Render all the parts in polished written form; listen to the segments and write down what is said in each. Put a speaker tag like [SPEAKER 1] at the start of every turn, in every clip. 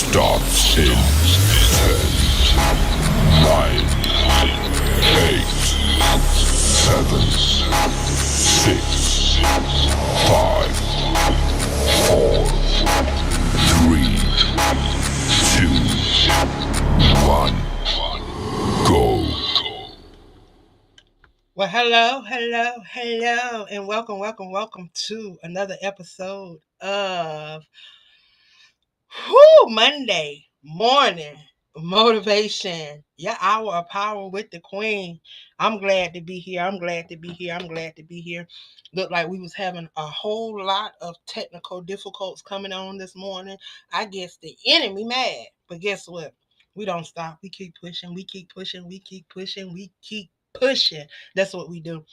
[SPEAKER 1] starts in 10, 9, 8, 7, 6, 5, 4, 3, 2, 1, go.
[SPEAKER 2] Well, hello, and welcome to another episode of Monday Morning Motivation. Your hour of power with the Queen. I'm glad to be here. I'm glad to be here. Looked like we was having a whole lot of technical difficulties coming on this morning. I guess the enemy mad, but guess what? We don't stop. We keep pushing. We keep pushing. We keep pushing. We keep pushing. That's what we do.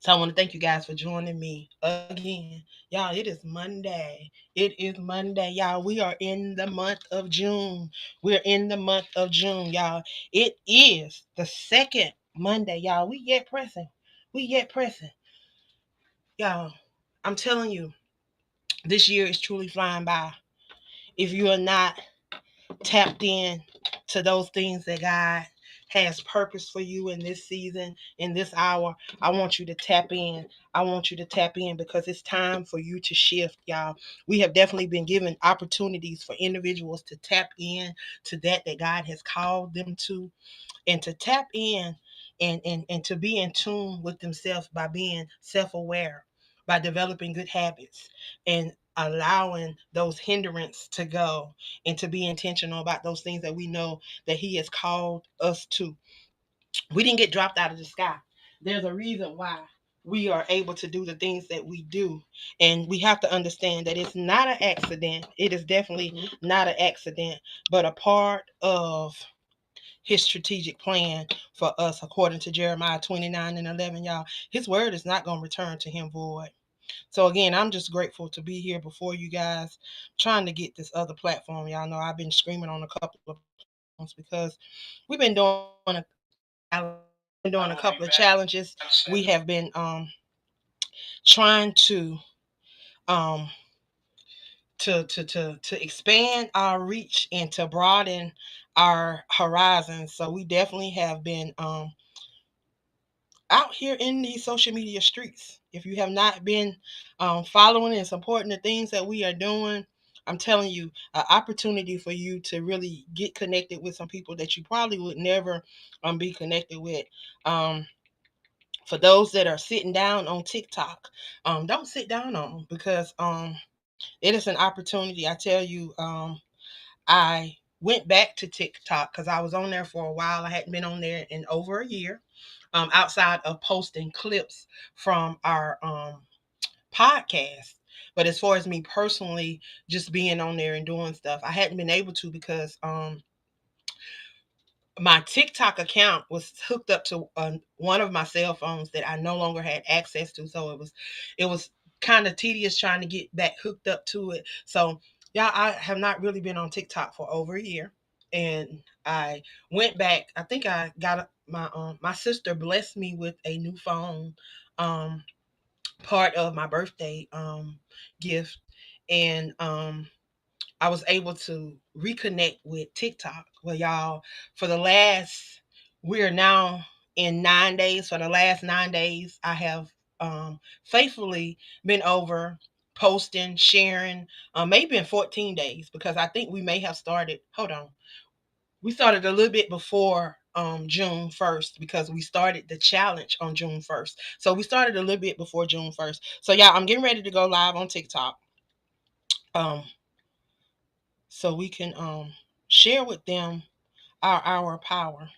[SPEAKER 2] So I want to thank you guys for joining me again. Y'all, it is Monday. It is Monday, y'all. We are in the month of June. We're in the month of June, y'all. It is the second Monday, y'all. We yet pressing. We yet pressing. Y'all, I'm telling you, this year is truly flying by. If you are not tapped in to those things that God has purpose for you in this season, in this hour, I want you to tap in. I want you to tap in because it's time for you to shift, y'all. We have definitely been given opportunities for individuals to tap in to that God has called them to, and to tap in and to be in tune with themselves by being self-aware, by developing good habits and allowing those hindrance to go, and to be intentional about those things that we know that he has called us to. We didn't get dropped out of the sky. There's a reason why we are able to do the things that we do, and we have to understand that it's not an accident. It is definitely not an accident, but a part of his strategic plan for us, according to Jeremiah 29 and 11, y'all. His word is not going to return to him void. So again, I'm just grateful to be here before you guys, trying to get this other platform. Y'all know I've been screaming on a couple of platforms because we've been doing a couple of challenges. We have been trying um to expand our reach and to broaden our horizons. So we definitely have been out here in these social media streets. If you have not been following and supporting the things that we are doing, I'm telling you, an opportunity for you to really get connected with some people that you probably would never be connected with. Um, for those that are sitting down on TikTok, don't sit down on them, because it is an opportunity. I tell you, I went back to TikTok because I was on there for a while. I hadn't been on there in over a year, outside of posting clips from our podcast. But as far as me personally, just being on there and doing stuff, I hadn't been able to because my TikTok account was hooked up to one of my cell phones that I no longer had access to. So it was kind of tedious trying to get back hooked up to it. So yeah, I have not really been on TikTok for over a year, and I went back. I think I got my sister blessed me with a new phone, um, part of my birthday gift, and I was able to reconnect with TikTok. Well, y'all, for the last, we are now in 9 days. For the last 9 days, I have faithfully been over posting, sharing, maybe in 14 days, because I think we may have started, hold on, we started a little bit before June 1st, because we started the challenge on June 1st. So we started a little bit before June 1st. So, yeah, I'm getting ready to go live on TikTok. Um, so we can share with them our hour of power.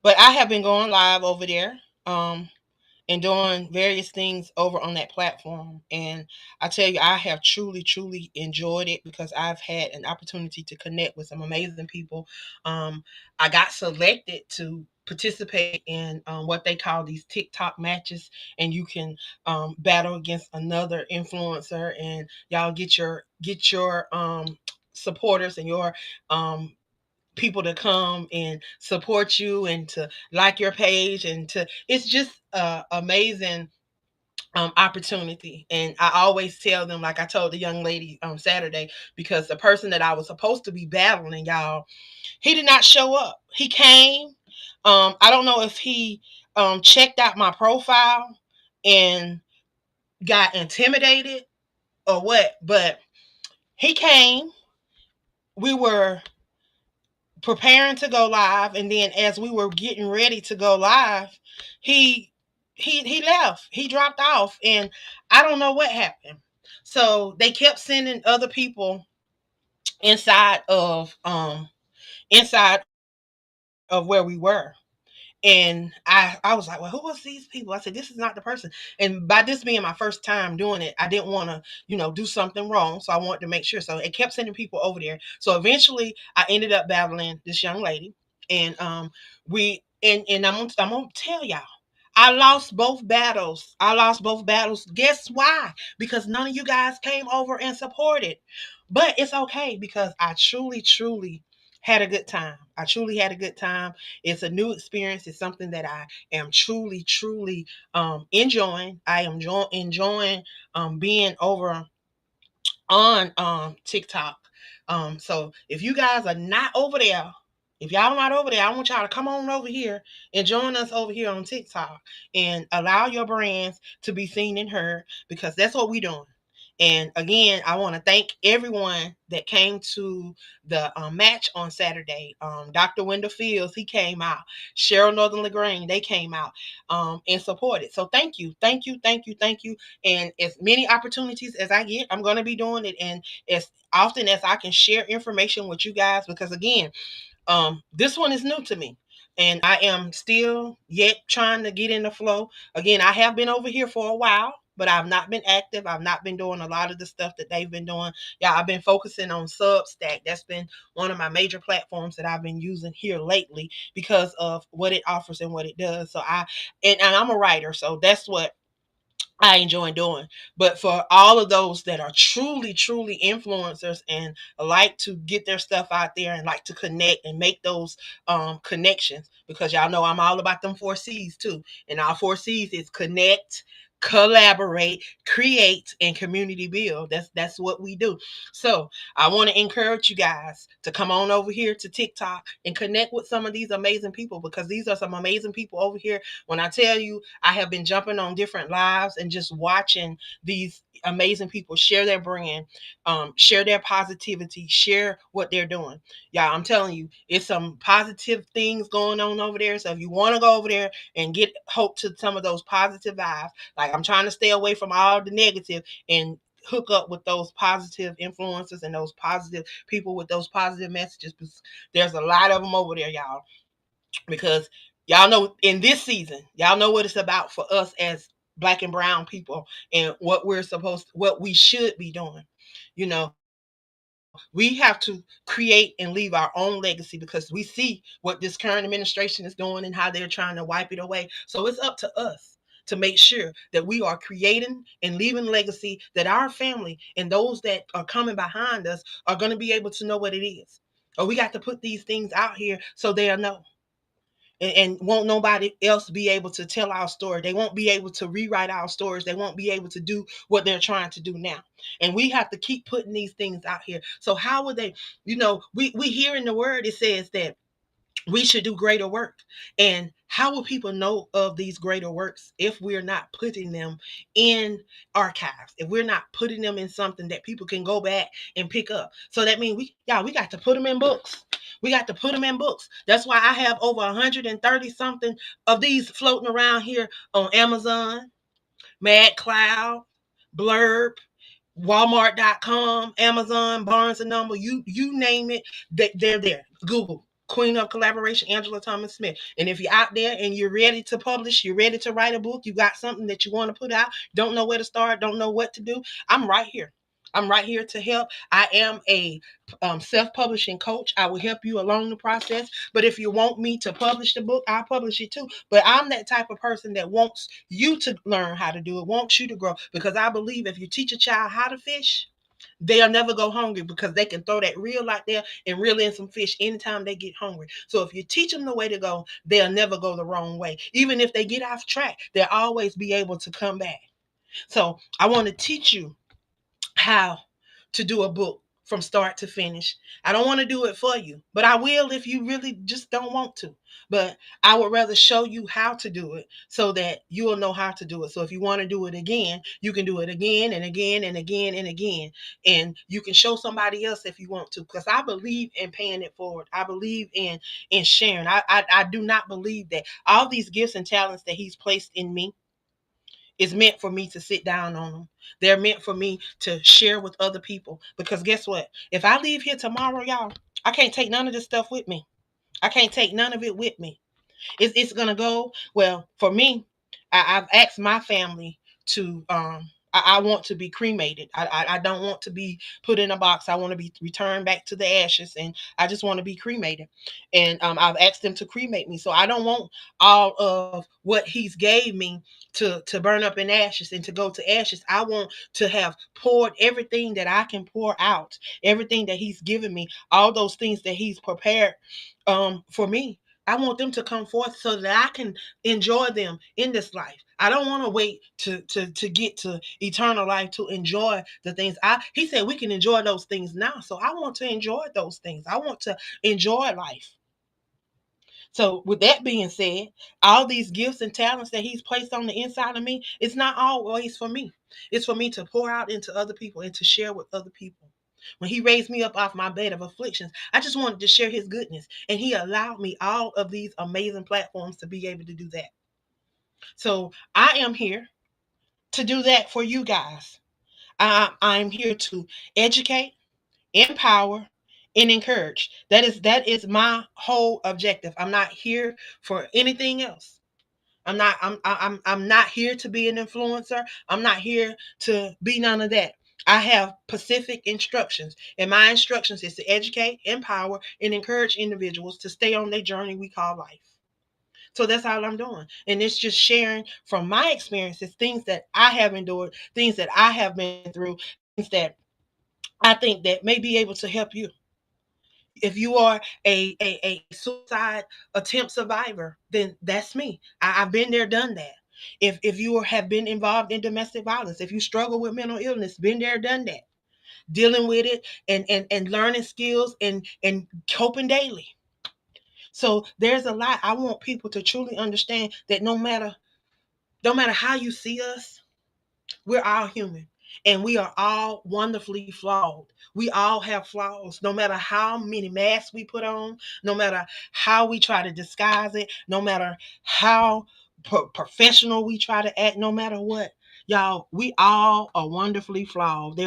[SPEAKER 2] But I have been going live over there, and doing various things over on that platform. And I tell you, I have truly, truly enjoyed it because I've had an opportunity to connect with some amazing people. I got selected to participate in what they call these TikTok matches, and you can battle against another influencer, and y'all get your supporters and your people to come and support you and to like your page, and to, it's just amazing opportunity. And I always tell them, like I told the young lady Saturday, because the person that I was supposed to be battling, y'all, he did not show up. He came. I don't know if he checked out my profile and got intimidated or what, but he came. We were preparing to go live, and then as we were getting ready to go live, he he left. He dropped off, and I don't know what happened. So they kept sending other people inside of inside of where we were. And I was like, well, who was these people? I said, this is not the person. And by this being my first time doing it, I didn't want to, do something wrong. So I wanted to make sure. So it kept sending people over there. So eventually I ended up battling this young lady. And and I'm gonna tell y'all, I lost both battles. I lost both battles. Guess why? Because none of you guys came over and supported. But it's okay because I truly, truly had a good time. I truly had a good time. It's a new experience. It's something that I am truly, truly enjoying. I am enjoying being over on TikTok. So if you guys are not over there, if y'all not over there, I want y'all to come on over here and join us over here on TikTok and allow your brands to be seen and heard, because that's what we're doing. And again, I want to thank everyone that came to the match on Saturday. Dr. Wendell Fields, he came out. Cheryl Northern LaGrange, they came out and supported. So thank you, thank you, thank you, thank you. And as many opportunities as I get, I'm going to be doing it. And as often as I can share information with you guys, because again, this one is new to me. And I am still yet trying to get in the flow. Again, I have been over here for a while, but I've not been active. I've not been doing a lot of the stuff that they've been doing. Yeah, I've been focusing on Substack. That's been one of my major platforms that I've been using here lately because of what it offers and what it does. So and I'm a writer, so that's what I enjoy doing. But for all of those that are truly, truly influencers and like to get their stuff out there and like to connect and make those connections, because y'all know I'm all about them 4 C's too. And our 4 C's is connect, collaborate, create, and community build. That's what we do. So I want to encourage you guys to come on over here to TikTok and connect with some of these amazing people, because these are some amazing people over here. When I tell you, I have been jumping on different lives and just watching these amazing people share their brand, share their positivity, share what they're doing. Yeah, I'm telling you, it's some positive things going on over there. So if you want to go over there and get hope to some of those positive vibes, like I'm trying to stay away from all the negative and hook up with those positive influencers and those positive people with those positive messages. There's a lot of them over there, y'all, because y'all know in this season, y'all know what it's about for us as black and brown people and what we should be doing. We have to create and leave our own legacy, because we see what this current administration is doing and how they're trying to wipe it away. So it's up to us to make sure that we are creating and leaving legacy that our family and those that are coming behind us are going to be able to know what it is. Or we got to put these things out here so they'll know, and won't nobody else be able to tell our story. They won't be able to rewrite our stories. They won't be able to do what they're trying to do now. And we have to keep putting these things out here. So how would they, we hear in the word, it says that we should do greater work. And how will people know of these greater works if we're not putting them in archives, if we're not putting them in something that people can go back and pick up? So that means we got to put them in books. We got to put them in books. That's why I have over 130 something of these floating around here on Amazon, Mad Cloud, Blurb, Walmart.com, Amazon, Barnes and Noble, you name it, they're there. Google Queen of Collaboration, Angela Thomas Smith. And if you're out there and you're ready to publish, you're ready to write a book, you got something that you want to put out, don't know where to start, don't know what to do, I'm right here. I'm right here to help. I am a self-publishing coach. I will help you along the process. But if you want me to publish the book, I'll publish it too. But I'm that type of person that wants you to learn how to do it, wants you to grow. Because I believe if you teach a child how to fish, they'll never go hungry, because they can throw that reel out there and reel in some fish anytime they get hungry. So if you teach them the way to go, they'll never go the wrong way. Even if they get off track, they'll always be able to come back. So I want to teach you how to do a book from start to finish. I don't want to do it for you, but I will if you really just don't want to. But I would rather show you how to do it so that you will know how to do it. So if you want to do it again, you can do it again and again and again and again. And you can show somebody else if you want to. Because I believe in paying it forward. I believe in sharing. I do not believe that all these gifts and talents that he's placed in me is meant for me to sit down on them. They're meant for me to share with other people. Because guess what? If I leave here tomorrow, y'all, I can't take none of this stuff with me. I can't take none of it with me. It's gonna go well for me. I've asked my family to I want to be cremated. I don't want to be put in a box. I want to be returned back to the ashes, and I just want to be cremated. And I've asked them to cremate me, so I don't want all of what He's gave me to burn up in ashes and to go to ashes. I want to have poured everything that I can pour out, everything that He's given me, all those things that He's prepared for me. I want them to come forth so that I can enjoy them in this life. I don't want to wait to get to eternal life to enjoy the things. He said we can enjoy those things now. So I want to enjoy those things. I want to enjoy life. So with that being said, all these gifts and talents that he's placed on the inside of me, it's not always for me. It's for me to pour out into other people and to share with other people. When he raised me up off my bed of afflictions, I just wanted to share his goodness. And he allowed me all of these amazing platforms to be able to do that. So I am here to do that for you guys. I'm here to educate, empower, and encourage. That is my whole objective. I'm not here for anything else. I'm not here to be an influencer. I'm not here to be none of that. I have specific instructions, and my instructions is to educate, empower, and encourage individuals to stay on their journey we call life. So that's all I'm doing. And it's just sharing from my experiences, things that I have endured, things that I have been through, things that I think that may be able to help you. If you are a suicide attempt survivor, then that's me. I've been there, done that. If you have been involved in domestic violence, if you struggle with mental illness, been there, done that. Dealing with it and learning skills and coping daily. So there's a lot. I want people to truly understand that no matter how you see us, we're all human and we are all wonderfully flawed. We all have flaws, no matter how many masks we put on, no matter how we try to disguise it, no matter how professional we try to act, no matter what. Y'all, we all are wonderfully flawed.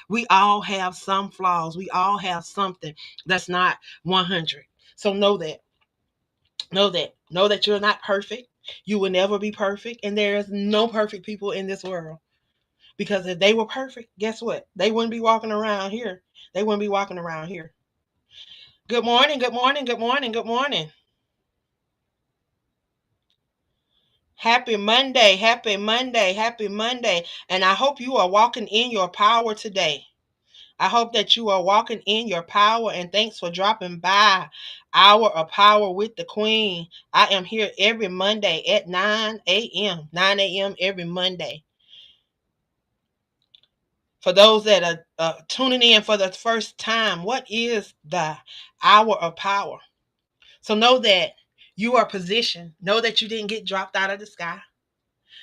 [SPEAKER 2] We all have some flaws. We all have something that's not 100. So know that you're not perfect. You will never be perfect, and there's no perfect people in this world. Because if they were perfect, guess what? They wouldn't be walking around here. They wouldn't be walking around here. Good morning, good morning, good morning, good morning. Happy Monday, happy Monday, happy Monday. And I hope you are walking in your power today. I hope that you are walking in your power, and thanks for dropping by Hour of Power with the Queen. I am here every Monday at 9 a.m. 9 a.m. every Monday. For those that are tuning in for the first time, what is the hour of power? So know that you are positioned. Know that you didn't get dropped out of the sky.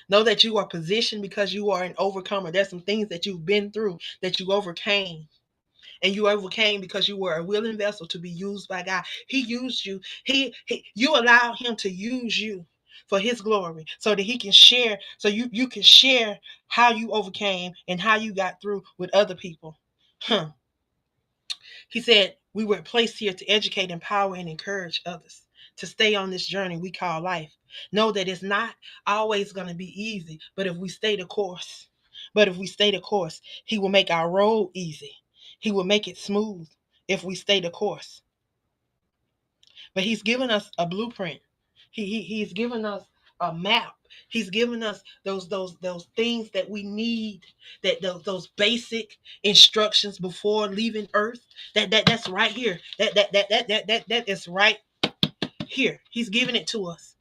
[SPEAKER 2] Know that you are positioned because you are an overcomer. There's some things that you've been through that you overcame. And you overcame because you were a willing vessel to be used by God. He used you. You allowed him to use you for his glory so that he can share, so you can share how you overcame and how you got through with other people. Huh. He said we were placed here to educate, empower, and encourage others to stay on this journey we call life. Know that it's not always going to be easy, but if we stay the course, he will make our road easy. He will make it smooth if we stay the course. But he's given us a blueprint. He's given us a map. He's given us those things that we need, that those basic instructions before leaving Earth. That's right here. That is right here. He's giving it to us.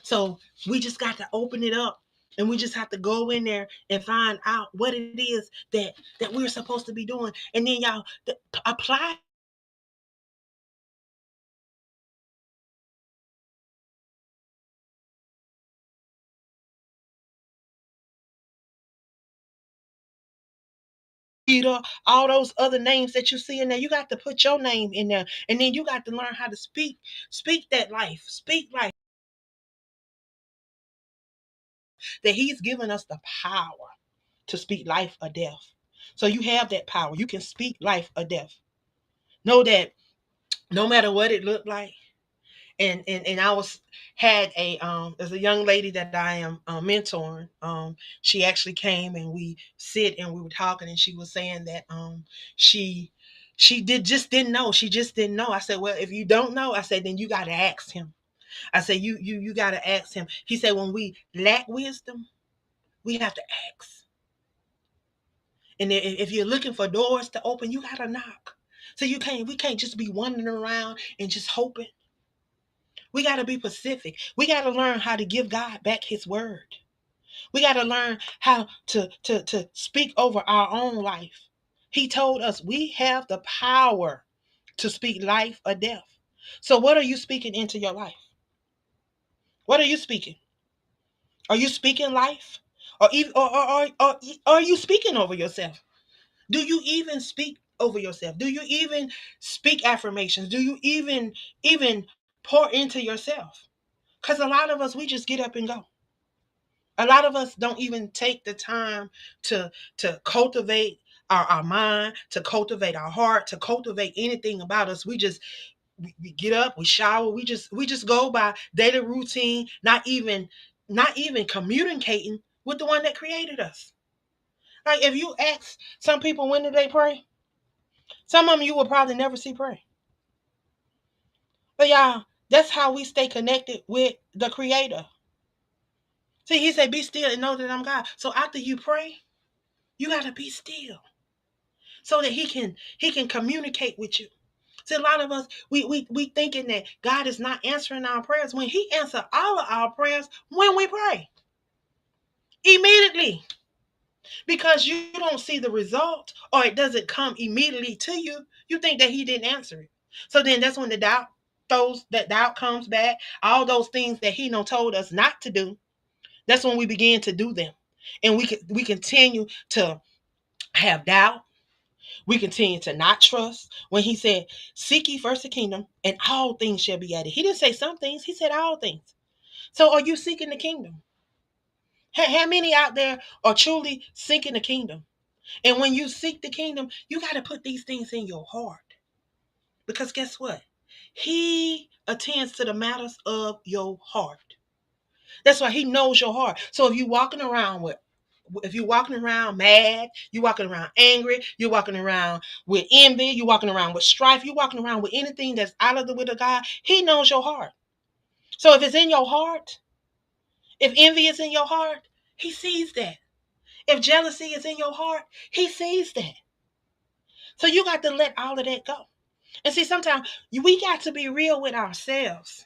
[SPEAKER 2] So we just got to open it up. And we just have to go in there and find out what it is that we're supposed to be doing. And then y'all apply Peter, all those other names that you see in there. You got to put your name in there. And then you got to learn how to speak that life. Speak life. That he's given us the power to speak life or death. So you have that power. You can speak life or death. Know that no matter what it looked like. And I was had a there's a young lady that I am mentoring. She actually came and we sit and we were talking, and she was saying that she didn't know. She just didn't know. I said, well, if you don't know, I said, then you got to ask him. I said, you got to ask him. He said, when we lack wisdom, we have to ask. And if you're looking for doors to open, you got to knock. So we can't just be wandering around and just hoping. We got to be specific. We got to learn how to give God back his word. We got to learn how to speak over our own life. He told us we have the power to speak life or death. So what are you speaking into your life? What are you speaking? Are you speaking life? Or even or are you speaking over yourself? Do you even speak over yourself? Do you even speak affirmations? Do you even pour into yourself? Because a lot of us, we just get up and go. A lot of us don't even take the time to cultivate our mind, to cultivate our heart, to cultivate anything about us. We get up, we shower, we just go by daily routine, not even communicating with the one that created us. Like if you ask some people when did they pray, some of them you will probably never see pray. But y'all, that's how we stay connected with the creator. See, he said, be still and know that I'm God. So after you pray, you gotta be still so that he can communicate with you. See, a lot of us we thinking that God is not answering our prayers when he answers all of our prayers when we pray. Immediately. Because you don't see the result or it doesn't come immediately to you, you think that he didn't answer it. So then that's when the doubt comes back, all those things that he told us not to do. That's when we begin to do them. And we continue to have doubt. We continue to not trust when he said, seek ye first the kingdom and all things shall be added. He didn't say some things, he said all things. So are you seeking the kingdom? How many out there are truly seeking the kingdom? And when you seek the kingdom, you got to put these things in your heart. Because guess what? He attends to the matters of your heart. That's why he knows your heart. So if you're walking around mad, you're walking around angry, you're walking around with envy, you're walking around with strife, you're walking around with anything that's out of the will of God, he knows your heart. So if it's in your heart, if envy is in your heart, he sees that. If jealousy is in your heart, he sees that. So you got to let all of that go. And see, sometimes we got to be real with ourselves.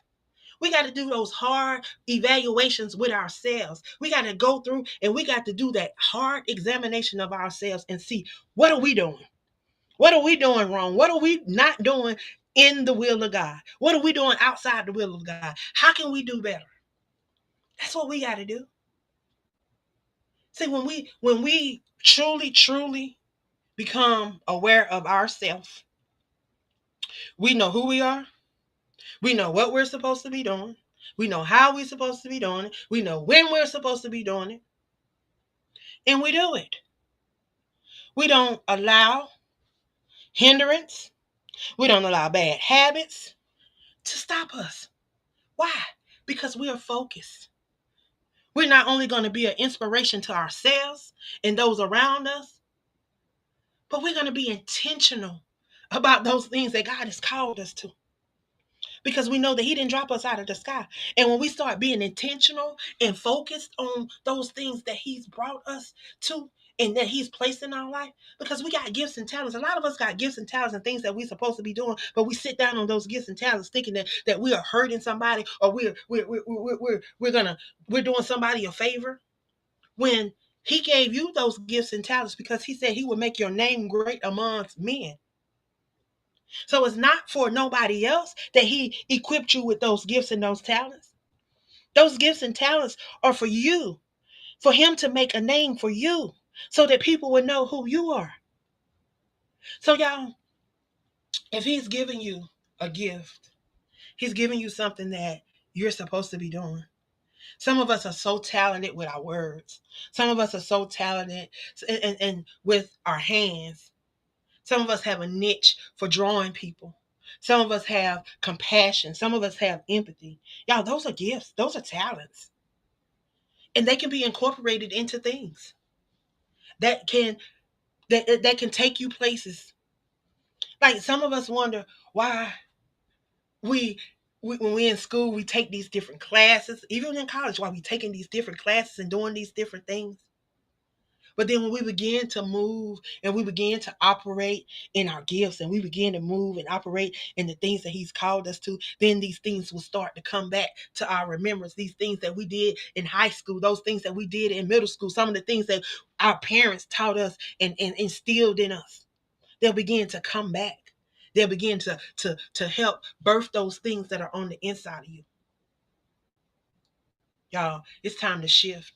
[SPEAKER 2] We got to do those hard evaluations with ourselves. We got to go through and we got to do that hard examination of ourselves and see, what are we doing? What are we doing wrong? What are we not doing in the will of God? What are we doing outside the will of God? How can we do better? That's what we got to do. See, when we truly become aware of ourselves, we know who we are. We know what we're supposed to be doing. We know how we're supposed to be doing it. We know when we're supposed to be doing it. And we do it. We don't allow hindrance. We don't allow bad habits to stop us. Why? Because we are focused. We're not only going to be an inspiration to ourselves and those around us, but we're going to be intentional about those things that God has called us to. Because we know that he didn't drop us out of the sky. And when we start being intentional and focused on those things that he's brought us to and that he's placed in our life, because we got gifts and talents. A lot of us got gifts and talents and things that we're supposed to be doing, but we sit down on those gifts and talents thinking that we are hurting somebody or we're doing somebody a favor. when he gave you those gifts and talents because he said he would make your name great amongst men. So it's not for nobody else that he equipped you with those gifts and those talents. Those gifts and talents are for you, for him to make a name for you so that people will know who you are. So, y'all, if he's giving you a gift, he's giving you something that you're supposed to be doing. Some of us are so talented with our words. Some of us are so talented and with our hands. Some of us have a niche for drawing people. Some of us have compassion. Some of us have empathy. Y'all, those are gifts. Those are talents. And they can be incorporated into things that can that can take you places. Like some of us wonder why we, when we're in school, we take these different classes, even in college, why we taking these different classes and doing these different things. But then when we begin to move and we begin to operate in our gifts and we begin to move and operate in the things that he's called us to, then these things will start to come back to our remembrance. These things that we did in high school, those things that we did in middle school, some of the things that our parents taught us and instilled in us, they'll begin to come back. They'll begin to help birth those things that are on the inside of you. Y'all, it's time to shift.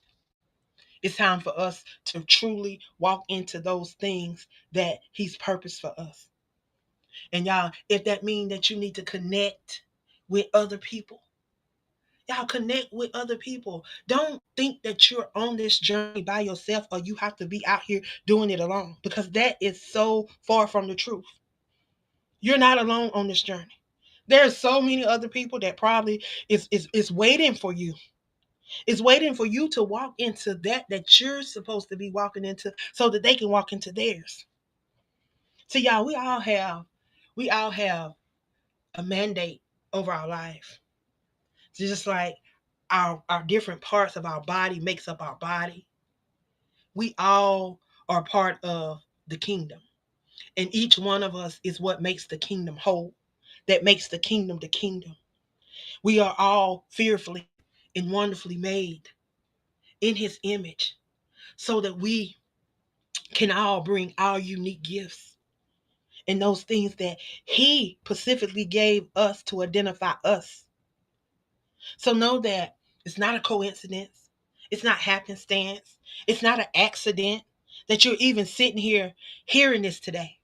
[SPEAKER 2] It's time for us to truly walk into those things that he's purposed for us. And y'all, if that means that you need to connect with other people, y'all connect with other people. Don't think that you're on this journey by yourself or you have to be out here doing it alone, because that is so far from the truth. You're not alone on this journey. There's so many other people that probably is waiting for you. It's waiting for you to walk into that you're supposed to be walking into so that they can walk into theirs. So y'all, we all have a mandate over our life. Just like our different parts of our body makes up our body. We all are part of the kingdom. And each one of us is what makes the kingdom whole, that makes the kingdom the kingdom. We are all fearfully and wonderfully made in his image so that we can all bring our unique gifts and those things that he specifically gave us to identify us. So know that it's not a coincidence. It's not happenstance. It's not an accident that you're even sitting here hearing this today.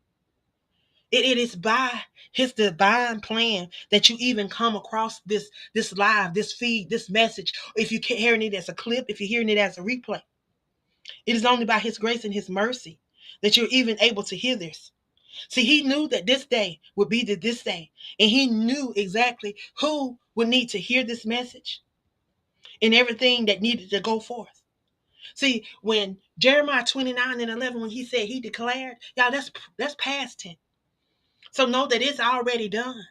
[SPEAKER 2] It is by his divine plan that you even come across this live, this feed, this message. If you're hearing it as a clip, if you're hearing it as a replay, it is only by his grace and his mercy that you're even able to hear this. See, he knew that this day would be this day, and he knew exactly who would need to hear this message and everything that needed to go forth. See, when Jeremiah 29:11, when he said he declared, y'all, that's past tense. So know that it's already done.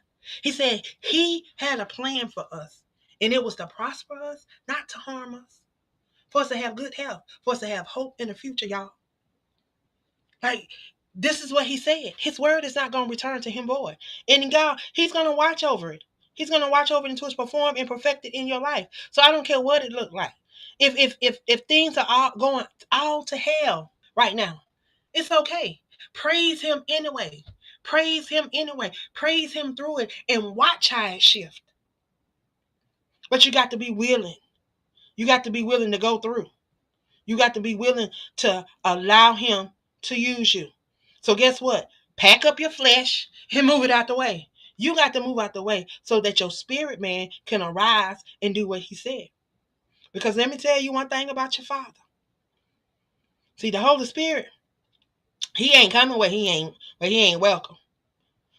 [SPEAKER 2] He said he had a plan for us, and it was to prosper us, not to harm us, for us to have good health, for us to have hope in the future, y'all. Like, this is what he said. His word is not going to return to him void. And God, he's going to watch over it. He's going to watch over it until it's performed and perfected in your life. So I don't care what it looked like. If things are all going all to hell right now, it's okay. Praise him anyway. Praise him anyway. Praise him through it and watch how it shift. But you got to be willing. You got to be willing to go through. You got to be willing to allow him to use you. So guess what? Pack up your flesh and move it out the way. You got to move out the way so that your spirit man can arise and do what he said. Because let me tell you one thing about your father. See, the Holy Spirit, he ain't coming where he ain't welcome.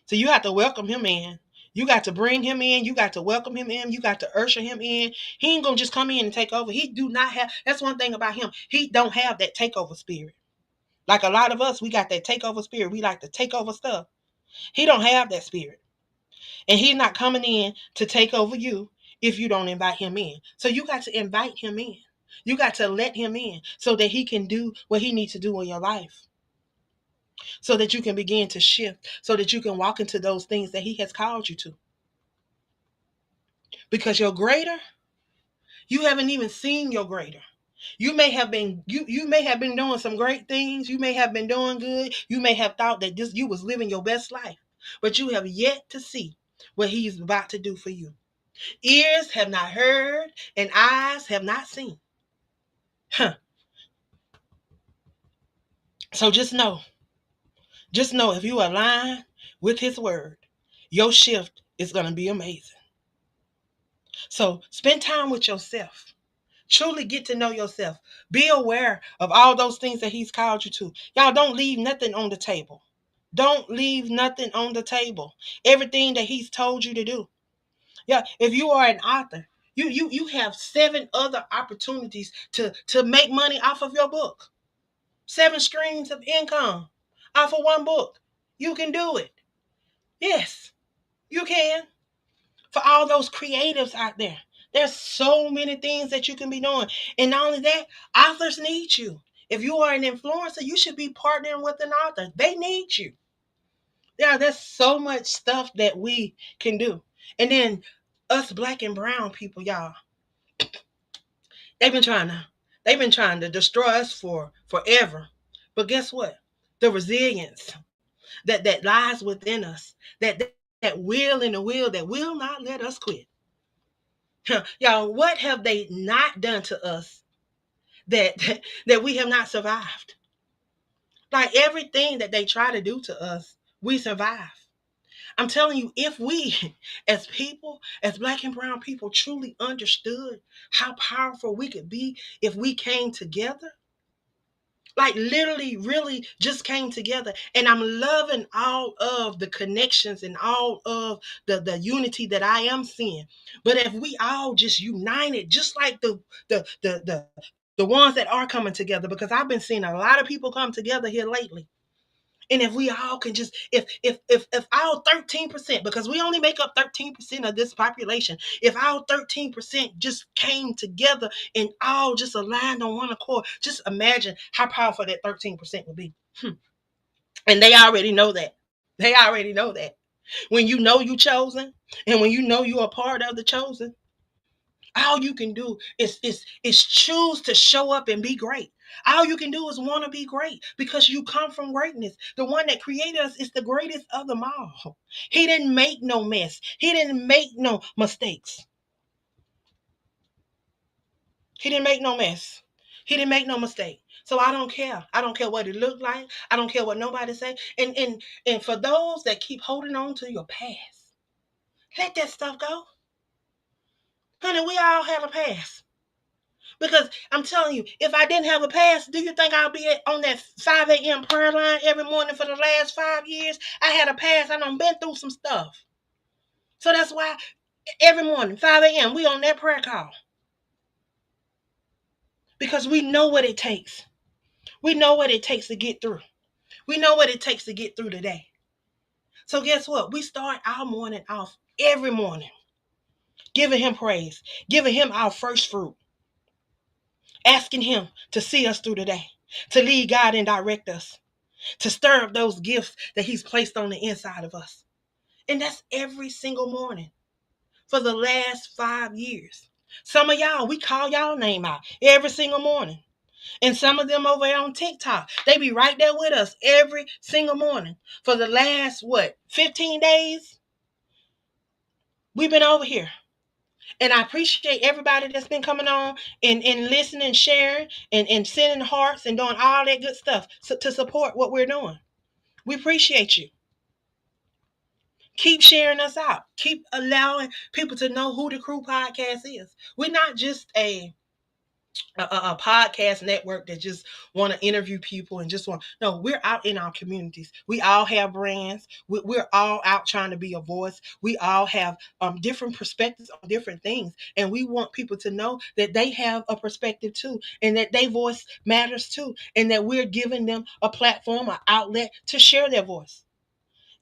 [SPEAKER 2] So you have to welcome him in. You got to bring him in. You got to welcome him in. You got to usher him in. He ain't gonna just come in and take over. He do not have. That's one thing about him. He don't have that takeover spirit. Like a lot of us, we got that takeover spirit. We like to take over stuff. He don't have that spirit. And he's not coming in to take over you if you don't invite him in. So you got to invite him in. You got to let him in so that he can do what he needs to do in your life. So that you can begin to shift. So that you can walk into those things that he has called you to. Because your greater, you haven't even seen your greater. You may have been you may have been doing some great things. You may have been doing good. You may have thought that this you was living your best life, but you have yet to see what he's about to do for you. Ears have not heard and eyes have not seen. Huh. So just know if you align with his word, your shift is going to be amazing. So spend time with yourself. Truly get to know yourself. Be aware of all those things that he's called you to. Y'all don't leave nothing on the table. Don't leave nothing on the table. Everything that he's told you to do. Yeah, if you are an author, you have 7 other opportunities to make money off of your book. 7 streams of income off of one book. You can do it. Yes, you can. For all those creatives out there, there's so many things that you can be doing. And not only that, authors need you. If you are an influencer, you should be partnering with an author. They need you. Yeah, there's so much stuff that we can do. And then us black and brown people, y'all, they've been trying to destroy us for forever. But guess what? The resilience that lies within us, that will in the will that will not let us quit. Y'all, what have they not done to us that we have not survived? Like everything that they try to do to us, we survive. I'm telling you, if we as people, as black and brown people, truly understood how powerful we could be if we came together, like literally really just came together. And I'm loving all of the connections and all of the unity that I am seeing. But if we all just united, just like the ones that are coming together, because I've been seeing a lot of people come together here lately. And if we all can just, if our 13%, because we only make up 13% of this population, if our 13% just came together and all just aligned on one accord, just imagine how powerful that 13% would be. And they already know that. They already know that. When you know you chosen, and when you know you're a part of the chosen, all you can do is choose to show up and be great. All you can do is want to be great because you come from greatness. The one that created us is the greatest of them all. He didn't make no mess. He didn't make no mistakes. He didn't make no mess. He didn't make no mistake. So I don't care. I don't care what it looked like. I don't care what nobody say. And for those that keep holding on to your past, let that stuff go. Honey, we all have a past. Because I'm telling you, if I didn't have a past, do you think I'll be on that 5 a.m. prayer line every morning for the last 5 years? I had a past. I done been through some stuff. So that's why every morning, 5 a.m., we on that prayer call. Because we know what it takes. We know what it takes to get through. We know what it takes to get through today. So guess what? We start our morning off every morning, giving him praise, giving him our first fruit, asking him to see us through the day, to lead, guide, and direct us, to stir up those gifts that he's placed on the inside of us. And that's every single morning for the last 5 years. Some of y'all, we call y'all name out every single morning. And some of them over there on TikTok, they be right there with us every single morning. For the last, 15 days, we've been over here. And I appreciate everybody that's been coming on and listening, sharing, and sending hearts and doing all that good stuff to support what we're doing. We appreciate you. Keep sharing us out. Keep allowing people to know who the Crew Podcast is. We're not just a podcast network that just want to interview people and just want. No, we're out in our communities. We all have brands. We're all out trying to be a voice. We all have different perspectives on different things, and we want people to know that they have a perspective too, and that their voice matters too, and that we're giving them a platform, an outlet to share their voice.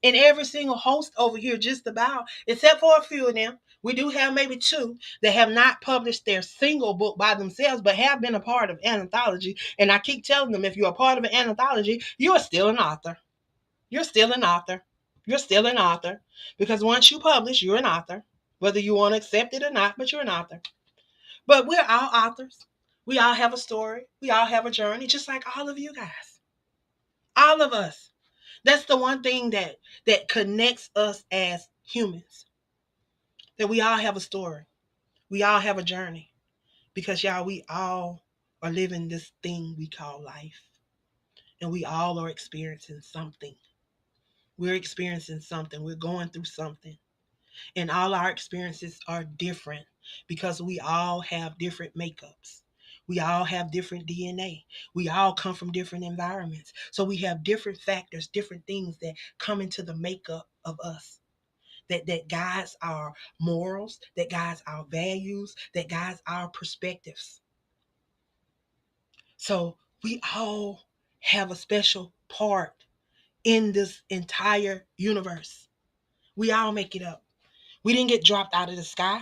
[SPEAKER 2] And every single host over here, just about, except for a few of them, we do have maybe 2 that have not published their single book by themselves, but have been a part of an anthology. And I keep telling them, if you're a part of an anthology, you are still an author. You're still an author. You're still an author. Because once you publish, you're an author. Whether you want to accept it or not, but you're an author. But we're all authors. We all have a story. We all have a journey, just like all of you guys. All of us. That's the one thing that connects us as humans. That we all have a story. We all have a journey. Because y'all, we all are living this thing we call life. And we all are experiencing something. We're experiencing something. We're going through something. And all our experiences are different because we all have different makeups. We all have different DNA. We all come from different environments. So we have different factors, different things that come into the makeup of us. That guides our morals, that guides our values, that guides our perspectives. So we all have a special part in this entire universe. We all make it up. We didn't get dropped out of the sky.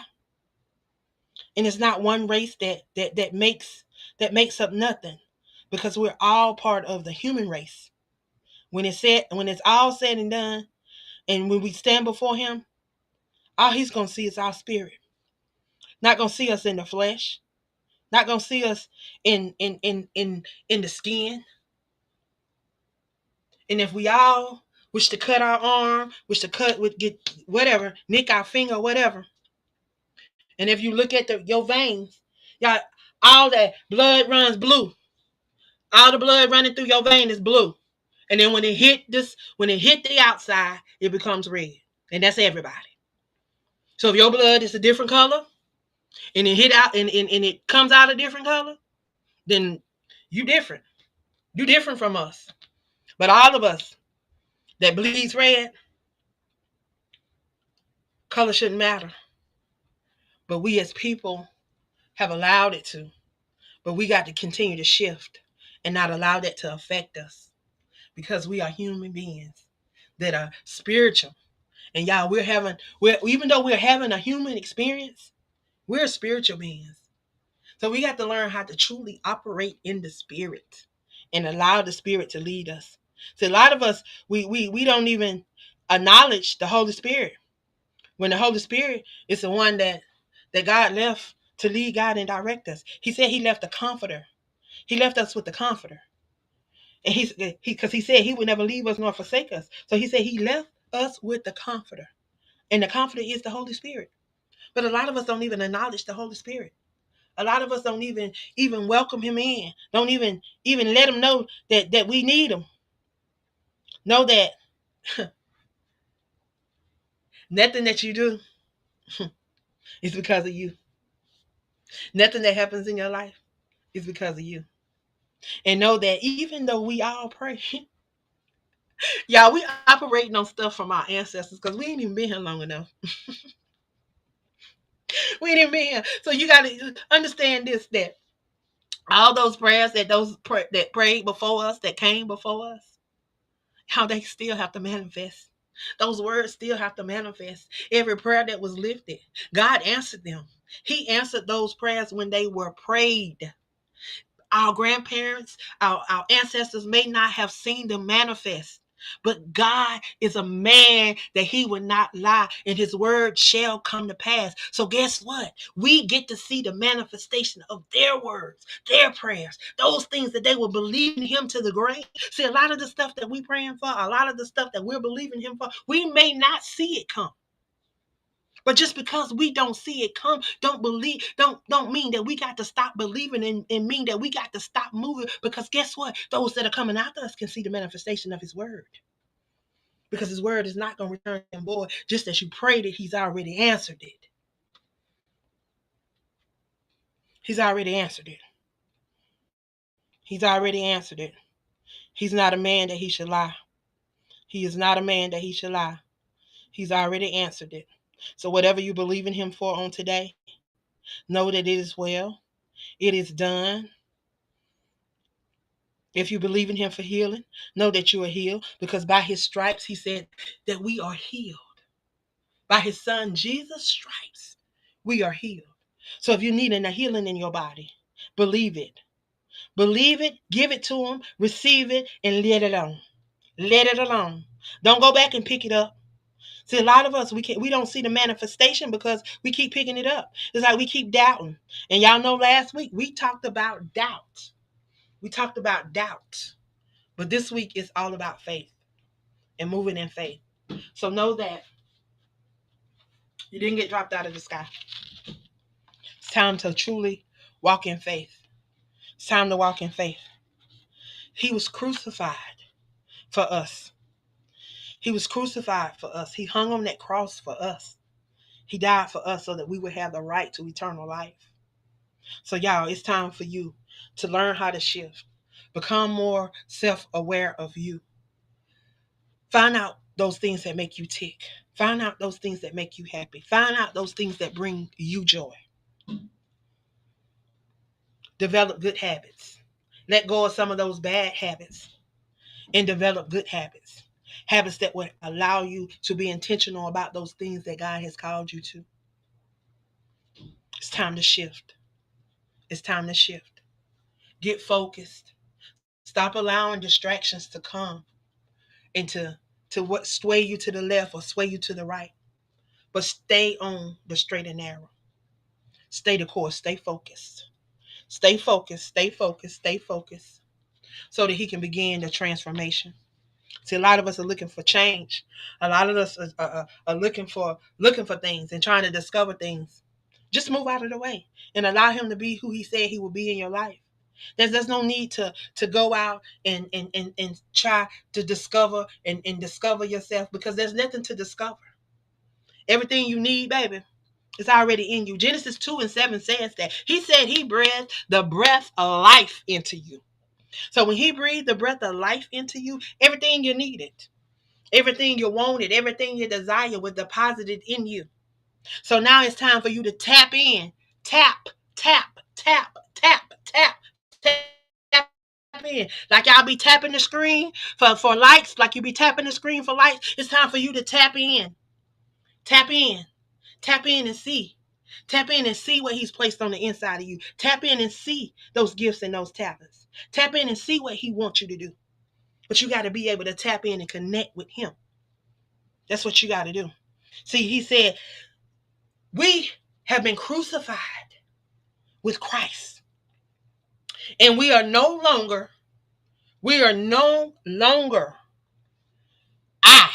[SPEAKER 2] And it's not one race that makes up nothing, because we're all part of the human race. When it's all said and done, and when we stand before him, all he's gonna see is our spirit. Not gonna see us in the flesh. Not gonna see us in the skin. And if we all wish to cut our arm, wish to get whatever, nick our finger, whatever. And if you look at your veins, y'all, all that blood runs blue. All the blood running through your vein is blue. And then when it hit the outside, it becomes red. And that's everybody. So if your blood is a different color and it hit out and it comes out a different color, then you different. You different from us. But all of us that bleeds red, color shouldn't matter. But we as people have allowed it to. But we got to continue to shift and not allow that to affect us, because we are human beings that are spiritual. And y'all, we're even though we're having a human experience, we're spiritual beings. So we got to learn how to truly operate in the spirit and allow the spirit to lead us. So a lot of us, we don't even acknowledge the Holy Spirit. When the Holy Spirit is the one that God left to lead, guide, and direct us. He said he left the comforter. He left us with the comforter. And because he said he would never leave us nor forsake us. So he said he left us with the comforter. And the comforter is the Holy Spirit. But a lot of us don't even acknowledge the Holy Spirit. A lot of us don't even welcome him in. Don't even let him know that we need him. Know that nothing that you do is because of you. Nothing that happens in your life is because of you. And know that even though we all pray, y'all, we operating on stuff from our ancestors because we ain't even been here long enough. We ain't even been here. So you got to understand this, that all those prayers that prayed before us, that came before us, how they still have to manifest. Those words still have to manifest. Every prayer that was lifted, God answered them. He answered those prayers when they were prayed. Our grandparents, our ancestors may not have seen them manifest, but God is a man that he would not lie, and his word shall come to pass. So guess what? We get to see the manifestation of their words, their prayers, those things that they were believing him to the grave. See, a lot of the stuff that we praying for, a lot of the stuff that we're believing him for, we may not see it come. But just because we don't see it come, don't mean that we got to stop believing, and mean that we got to stop moving. Because guess what? Those that are coming after us can see the manifestation of his word. Because his word is not going to return to him void. Just as you prayed it, he's already answered it. He's already answered it. He's already answered it. He's not a man that he should lie. He is not a man that he should lie. He's already answered it. So whatever you believe in him for on today, know that it is well. It is done. If you believe in him for healing, know that you are healed, because by his stripes, he said that we are healed. By his son Jesus' stripes, we are healed. So if you're needing a healing in your body, believe it. Believe it, give it to him, receive it, and let it alone. Let it alone. Don't go back and pick it up. See, a lot of us, we don't see the manifestation because we keep picking it up. It's like we keep doubting. And y'all know last week we talked about doubt. We talked about doubt. But this week is all about faith and moving in faith. So know that you didn't get dropped out of the sky. It's time to truly walk in faith. It's time to walk in faith. He was crucified for us. He was crucified for us. He hung on that cross for us. He died for us so that we would have the right to eternal life. So, y'all, it's time for you to learn how to shift. Become more self-aware of you. Find out those things that make you tick. Find out those things that make you happy. Find out those things that bring you joy. Develop good habits. Let go of some of those bad habits and develop good habits. Habits that would allow you to be intentional about those things that God has called you to. It's time to shift. It's time to shift. Get focused. Stop allowing distractions to come and to what sway you to the left or sway you to the right. But stay on the straight and narrow. Stay the course. Stay focused. Stay focused. Stay focused. Stay focused. So that he can begin the transformation. See, a lot of us are looking for change. A lot of us are looking for things and trying to discover things. Just move out of the way and allow him to be who he said he will be in your life. There's no need to go out and try to discover and discover yourself, because there's nothing to discover. Everything you need, baby, is already in you. Genesis 2:7 says that. He said he breathed the breath of life into you. So when he breathed the breath of life into you, everything you needed, everything you wanted, everything you desired was deposited in you. So now it's time for you to tap in. Tap, tap, tap, tap, tap, tap in. Like y'all be tapping the screen for likes, like you be tapping the screen for likes. It's time for you to tap in. Tap in. Tap in and see. Tap in and see what he's placed on the inside of you. Tap in and see those gifts and those talents. Tap in and see what he wants you to do. But you got to be able to tap in and connect with him. That's what you got to do. See, he said, we have been crucified with Christ. And we are no longer I,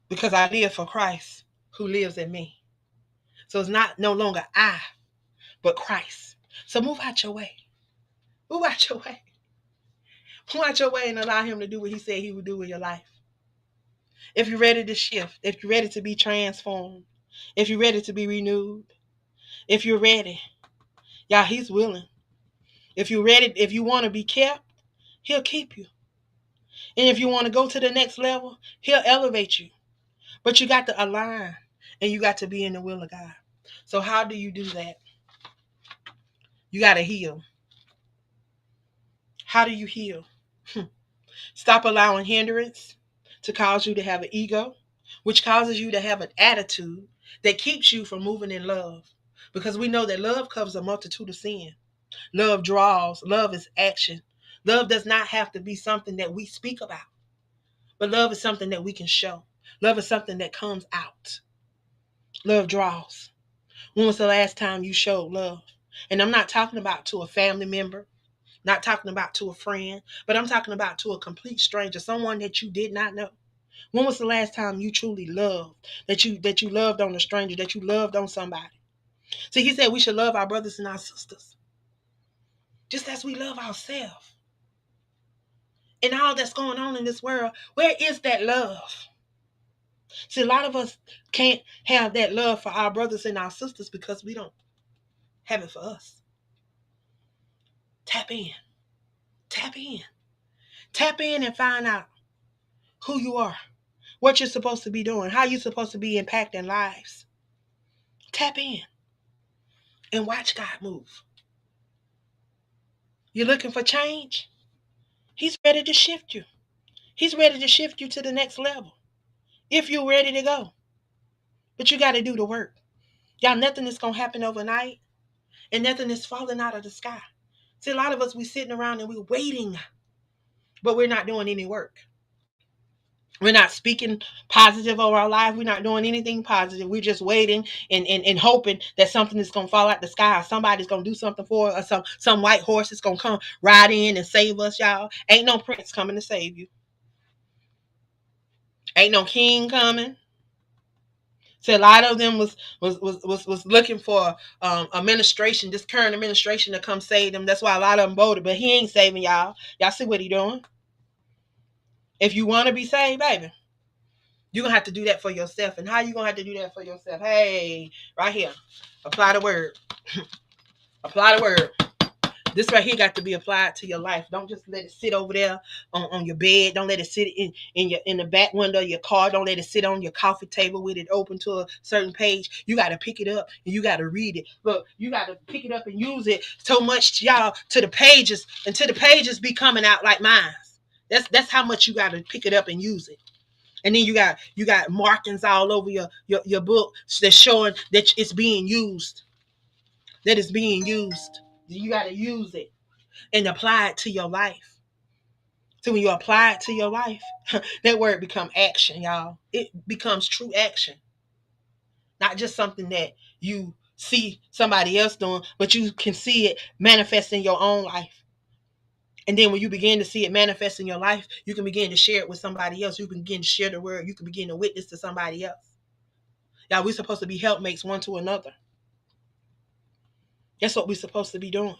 [SPEAKER 2] because I live for Christ who lives in me. So it's not no longer I, but Christ. So move out your way. Move out your way. Move out your way and allow him to do what he said he would do in your life. If you're ready to shift, if you're ready to be transformed, if you're ready to be renewed, if you're ready, y'all, he's willing. If you're ready, if you want to be kept, he'll keep you. And if you want to go to the next level, he'll elevate you. But you got to align and you got to be in the will of God. So how do you do that? You got to heal. How do you heal? Stop allowing hindrance to cause you to have an ego, which causes you to have an attitude that keeps you from moving in love. Because we know that love covers a multitude of sin. Love draws. Love is action. Love does not have to be something that we speak about. But love is something that we can show. Love is something that comes out. Love draws. When was the last time you showed love? And I'm not talking about to a family member, not talking about to a friend, but I'm talking about to a complete stranger, someone that you did not know. When was the last time you truly loved? That you loved on a stranger, that you loved on somebody? See, he said we should love our brothers and our sisters, just as we love ourselves. And all that's going on in this world, where is that love? See, a lot of us can't have that love for our brothers and our sisters because we don't have it for us. Tap in. Tap in. Tap in and find out who you are, what you're supposed to be doing, how you're supposed to be impacting lives. Tap in and watch God move. You're looking for change? He's ready to shift you. He's ready to shift you to the next level if you're ready to go. But you got to do the work. Y'all, nothing is going to happen overnight and nothing is falling out of the sky. See, a lot of us, we sitting around and we're waiting, but we're not doing any work. We're not speaking positive over our life. We're not doing anything positive. We're just waiting and hoping that something is going to fall out the sky. Or somebody's going to do something for us. Or some white horse is going to come ride in and save us, y'all. Ain't no prince coming to save you. Ain't no king coming. So a lot of them was looking for administration, this current administration to come save them. That's why a lot of them voted. But he ain't saving y'all. Y'all see what he doing? If you want to be saved, baby, you're going to have to do that for yourself. And how you going to have to do that for yourself? Hey, right here. Apply the word. Apply the word. This right here got to be applied to your life. Don't just let it sit over there on your bed. Don't let it sit in the back window of your car. Don't let it sit on your coffee table with it open to a certain page. You got to pick it up and you got to read it. Look, you got to pick it up and use it so much, y'all, to the pages, until the pages be coming out like mine. That's how much you got to pick it up and use it. And then you got markings all over your book that's showing that it's being used. That it's being used. You got to use it and apply it to your life. So when you apply it to your life, that word become action, y'all. It becomes true action. Not just something that you see somebody else doing, but you can see it manifest in your own life. And then when you begin to see it manifest in your life, you can begin to share it with somebody else. You can begin to share the word. You can begin to witness to somebody else. Y'all, we're supposed to be helpmates one to another. That's what we're supposed to be doing.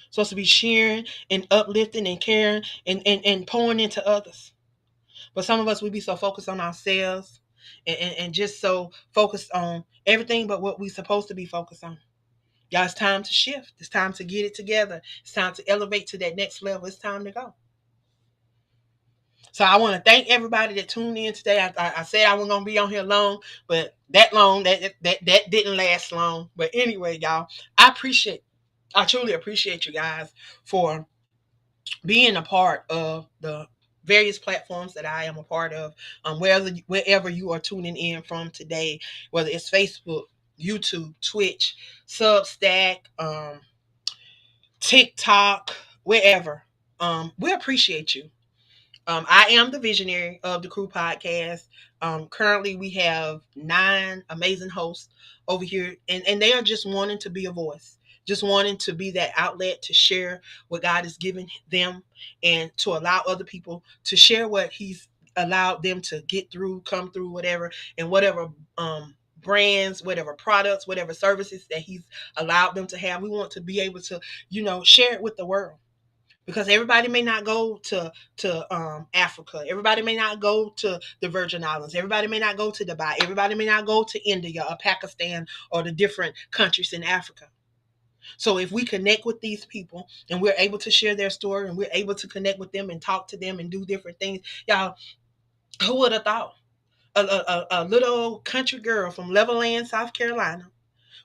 [SPEAKER 2] Supposed to be sharing and uplifting and caring and pouring into others. But some of us, we be so focused on ourselves and just so focused on everything but what we're supposed to be focused on. Y'all, it's time to shift. It's time to get it together. It's time to elevate to that next level. It's time to go. So I want to thank everybody that tuned in today. I said I wasn't going to be on here long, but that long, that didn't last long. But anyway, y'all, I truly appreciate you guys for being a part of the various platforms that I am a part of, wherever you are tuning in from today, whether it's Facebook, YouTube, Twitch, Substack, TikTok, wherever. We appreciate you. I am the visionary of the Crew Podcast. Currently, we have 9 amazing hosts over here, and they are just wanting to be a voice, just wanting to be that outlet to share what God has given them and to allow other people to share what He's allowed them to get through, come through, whatever, and whatever brands, whatever products, whatever services that He's allowed them to have. We want to be able to, share it with the world, because everybody may not go to Africa. Everybody may not go to the Virgin Islands. Everybody may not go to Dubai. Everybody may not go to India or Pakistan or the different countries in Africa. So if we connect with these people and we're able to share their story and we're able to connect with them and talk to them and do different things, y'all, who would have thought a little country girl from Levelland, South Carolina,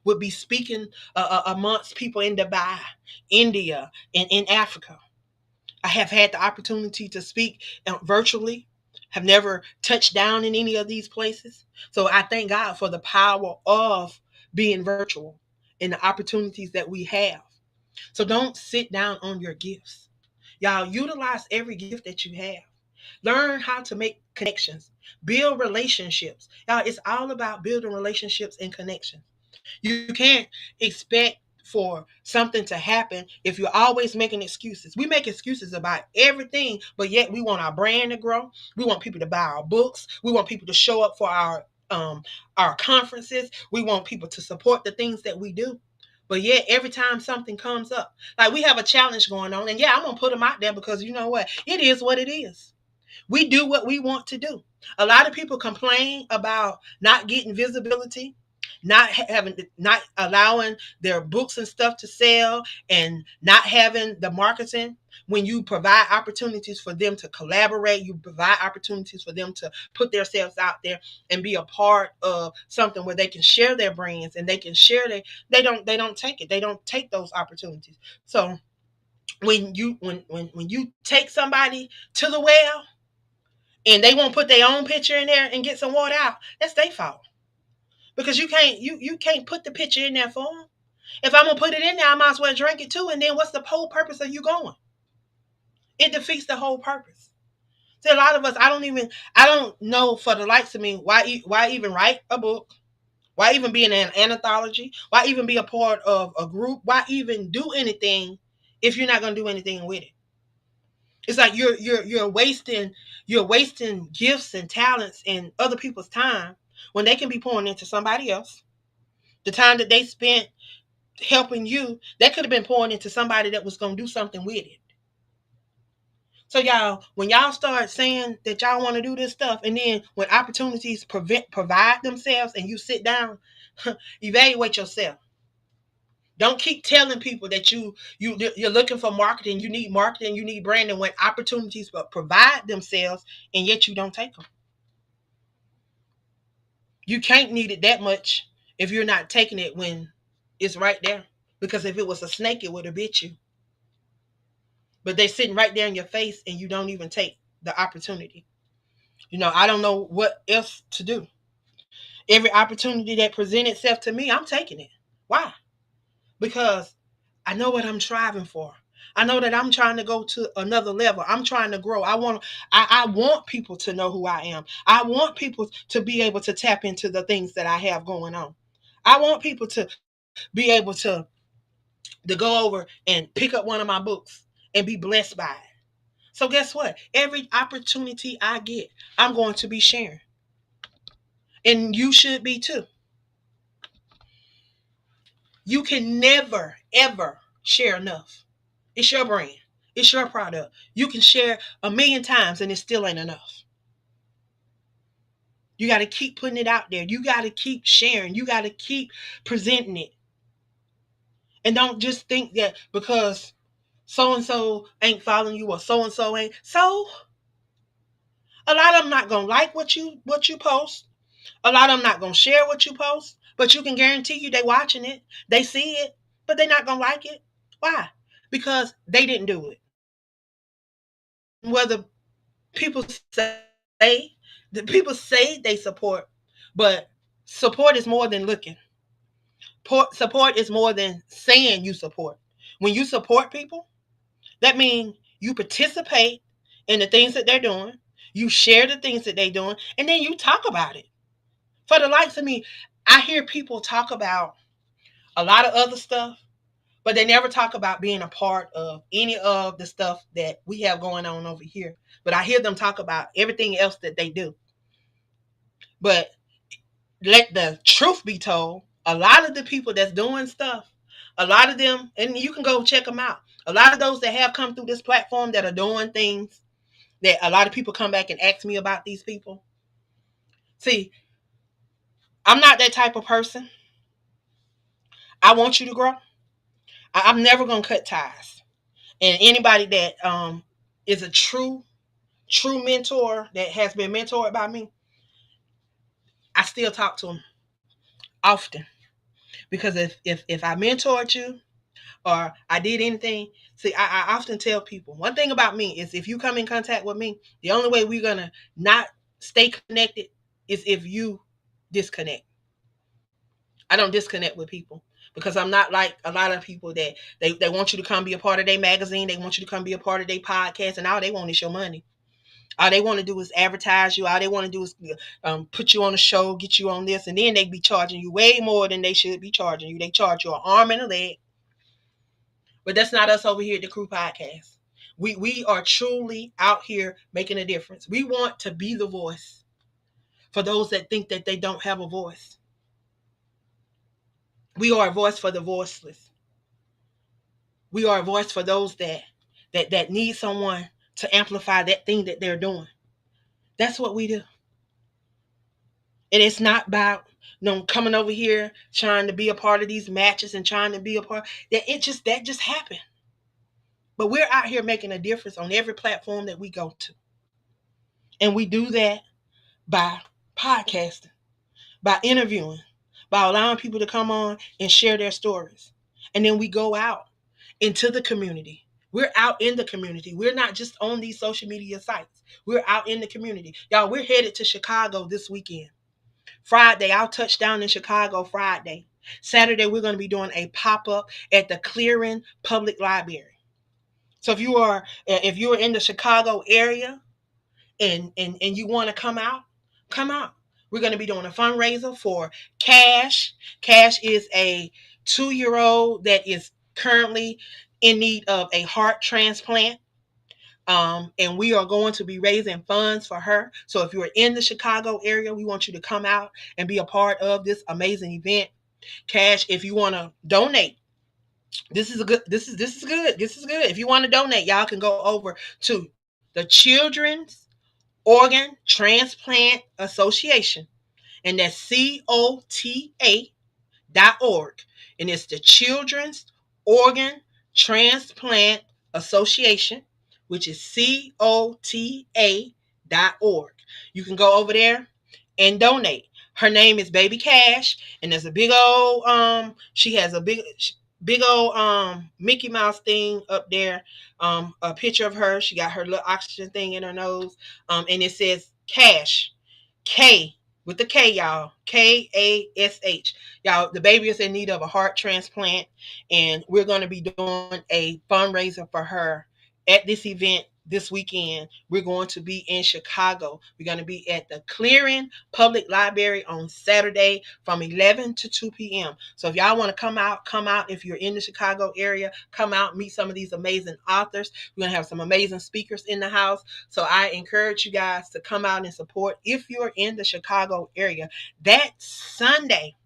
[SPEAKER 2] would be speaking amongst people in Dubai, India, and in Africa? I have had the opportunity to speak virtually, have never touched down in any of these places. So I thank God for the power of being virtual and the opportunities that we have. So don't sit down on your gifts. Y'all, utilize every gift that you have. Learn how to make connections, build relationships. Y'all, it's all about building relationships and connections. You can't expect for something to happen if you're always making excuses. We make excuses about everything, but yet we want our brand to grow. We want people to buy our books. We want people to show up for our conferences. We want people to support the things that we do. But yet, every time something comes up, like we have a challenge going on, and yeah, I'm gonna put them out there because you know what? It is what it is. We do what we want to do. A lot of people complain about not getting visibility, not allowing their books and stuff to sell, and not having the marketing. When you provide opportunities for them to collaborate, you provide opportunities for them to put themselves out there and be a part of something where they can share their brands and they can share they don't take it. They don't take those opportunities. So when you take somebody to the well and they won't put their own picture in there and get some water out, that's their fault. Because you can't put the picture in there for them. If I'm gonna put it in there, I might as well drink it too. And then what's the whole purpose of you going? It defeats the whole purpose. See, a lot of us, I don't know for the likes of me why even write a book, why even be in an anthology, why even be a part of a group, why even do anything if you're not gonna do anything with it. It's like you're wasting gifts and talents and other people's time when they can be pouring into somebody else. The time that they spent helping you, that could have been pouring into somebody that was gonna do something with it. So y'all, when y'all start saying that y'all want to do this stuff, and then when opportunities provide themselves, and you sit down, evaluate yourself. Don't keep telling people that you're looking for marketing, you need branding when opportunities provide themselves, and yet you don't take them. You can't need it that much if you're not taking it when it's right there. Because if it was a snake, it would have bit you. But they're sitting right there in your face, and you don't even take the opportunity. I don't know what else to do. Every opportunity that presents itself to me, I'm taking it. Why? Because I know what I'm striving for. I know that I'm trying to go to another level. I'm trying to grow. I want people to know who I am. I want people to be able to tap into the things that I have going on. I want people to be able to go over and pick up one of my books and be blessed by it. So guess what? Every opportunity I get, I'm going to be sharing. And you should be too. You can never, ever share enough. It's your brand. It's your product. You can share 1,000,000 times and it still ain't enough. You got to keep putting it out there. You got to keep sharing. You got to keep presenting it. And don't just think that because so and so ain't following you or so and so ain't. So a lot of them not gonna like what you post. A lot of them not gonna share what you post. But you can guarantee you they watching it. They see it, but they not gonna like it. Why? Because they didn't do it. Whether people say the people say they support, but support is more than looking. Support is more than saying you support. When you support people, that means you participate in the things that they're doing, you share the things that they're doing, and then you talk about it. For the likes of me, I hear people talk about a lot of other stuff, but they never talk about being a part of any of the stuff that we have going on over here. But I hear them talk about everything else that they do. But let the truth be told, a lot of the people that's doing stuff, a lot of them, and you can go check them out. A lot of those that have come through this platform that are doing things that a lot of people come back and ask me about these people. See, I'm not that type of person. I want you to grow. I'm never gonna cut ties. And anybody that is a true mentor that has been mentored by me, I still talk to them often. Because if I mentored you or I did anything, see, I often tell people one thing about me is if you come in contact with me, the only way we're gonna not stay connected is if you disconnect. I don't disconnect with people because I'm not like a lot of people that they want you to come be a part of their magazine, they want you to come be a part of their podcast, and all they want is your money. All they want to do is advertise you. All they want to do is put you on a show, get you on this, and then they be charging you way more than they should be charging you. They charge you an arm and a leg. But that's not us over here at the Crew Podcast. We are truly out here making a difference. We want to be the voice for those that think that they don't have a voice. We are a voice for the voiceless. We are a voice for those that need someone to amplify that thing that they're doing. That's what we do. And it's not about coming over here trying to be a part of these matches and trying to be a part. That just happened. But we're out here making a difference on every platform that we go to. And we do that by podcasting, by interviewing, by allowing people to come on and share their stories. And then we go out into the community. We're out in the community. We're not just on these social media sites. We're out in the community. Y'all, we're headed to Chicago this weekend. Friday, I'll touch down in Chicago Friday. Saturday, we're going to be doing a pop-up at the Clearing Public Library. So if you are in the Chicago area and you want to come out, come out. We're going to be doing a fundraiser for Cash. Cash is a 2-year old that is currently in need of a heart transplant. And we are going to be raising funds for her. So if you're in the Chicago area, we want you to come out and be a part of this amazing event. Cash, if you want to donate, this is a good. This is good. This is good. If you want to donate, y'all can go over to the Children's Organ Transplant Association, and that's COTA.org, and it's the Children's Organ Transplant Association, which is COTA.org. You can go over there and donate. Her name is Baby Cash, and there's a big old she has a big old Mickey Mouse thing up there, a picture of her. She got her little oxygen thing in her nose, and it says Cash, K with the K, y'all. KASH. Y'all, the baby is in need of a heart transplant, and we're going to be doing a fundraiser for her at this event this weekend. We're going to be in Chicago. We're going to be at the Clearing Public Library on Saturday from 11 to 2 p.m. So if y'all want to come out, come out. If you're in the Chicago area, come out, meet some of these amazing authors. We're going to have some amazing speakers in the house. So I encourage you guys to come out and support if you're in the Chicago area. That Sunday,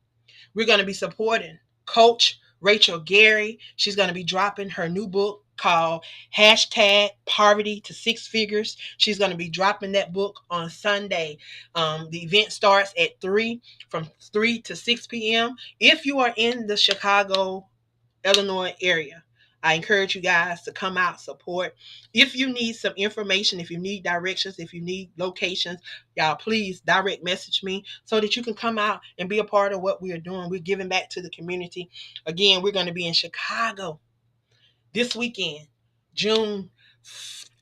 [SPEAKER 2] we're going to be supporting Coach Rachel Gary. She's going to be dropping her new book called hashtag Poverty to Six Figures. She's going to be dropping that book on Sunday. The event starts at 3, from 3 to 6 p.m. If you are in the Chicago, Illinois area, I encourage you guys to come out, support. If you need some information, if you need directions, if you need locations, y'all please direct message me so that you can come out and be a part of what we are doing. We're giving back to the community. Again, we're going to be in Chicago this weekend, June